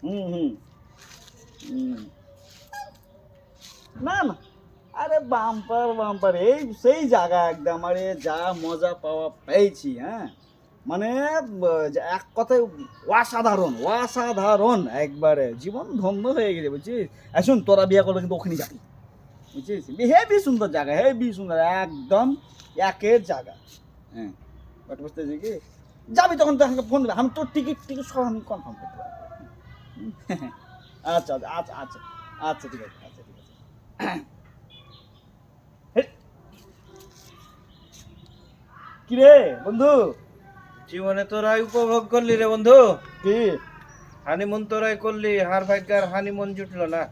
হুম হুম হুম। না না, আরে বাম্পার বাম্পার, এই সেই জায়গা একদম, আরে যা মজা পাওয়া পেয়েছি, হ্যাঁ। মানে এক কথায় অসাধারণ, অসাধারণ একবারে, জীবন ধন্য হয়ে গেছে বুঝছিস। এখন তোরা বিয়ে করলে কিন্তু ওখানে যাবি, বুঝছিস। হেবি সুন্দর জায়গা, হেবি সুন্দর, একদম একের জায়গা। হ্যাঁ, বাট বুঝতেছি কি, যাবি তখন তো আমাকে ফোন দিবে, আমি তোর টিকিট টিকিট সব আমি কনফার্ম করতে পারবো। আচ্ছা আচ্ছা আচ্ছা আচ্ছা আচ্ছা, ঠিক আছে, আচ্ছা ঠিক আছে। হে, কি রে বন্ধু? জীবনে তোরাই উপভোগ করলি রে বন্ধু। কি? হানিমুন তোরাই করলি, হার ভাগ্যার হানিমুন জুটলো না।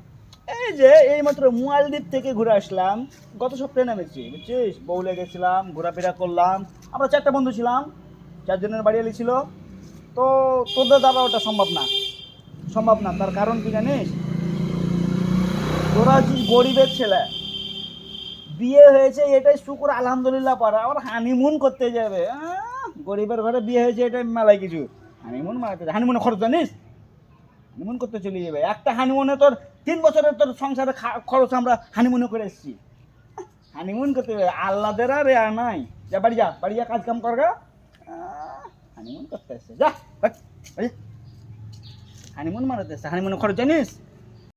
এই যে এইমাত্র মুয়ালদ্বীপ থেকে ঘুরে আসলাম, গত সপ্তাহে নামেছি বুঝছিস, বউলে গেছিলাম, ঘোরাফেরা করলাম। আমরা চারটা বন্ধু ছিলাম, চারজনের বাড়ি এলি ছিল। তো তোদের দ্বারা ওটা সম্ভব না, সম্ভব না। তার কারণ কি জানিস? তোরা যে গরিবের ছেলে, বিয়ে হয়েছে এটাই শুকুর আলহামদুলিল্লাহ পারা, আবার হানিমুন করতে যাবে? গরিবের ঘরে বিয়ে হয়েছে এটাই মেলায় কিছু, হানিমুন মারাতে, হানিমুনে খরচ জানিস? হানিমুন করতে চলে যাবে, একটা হানিমুনে তোর 3 বছরের তোর সংসারে খরচ আমরা হানিমুনে করে এসেছি। হানিমুন করতে হবে, আল্লাদের আর এ নাই। যা বাড়ি যা, বাড়ি যা, কাজ কাম কর গা। হানিমুন করতে এসছে, যা হানিমুন মারাতে এসছে, হানিমুনে খরচ জানিস?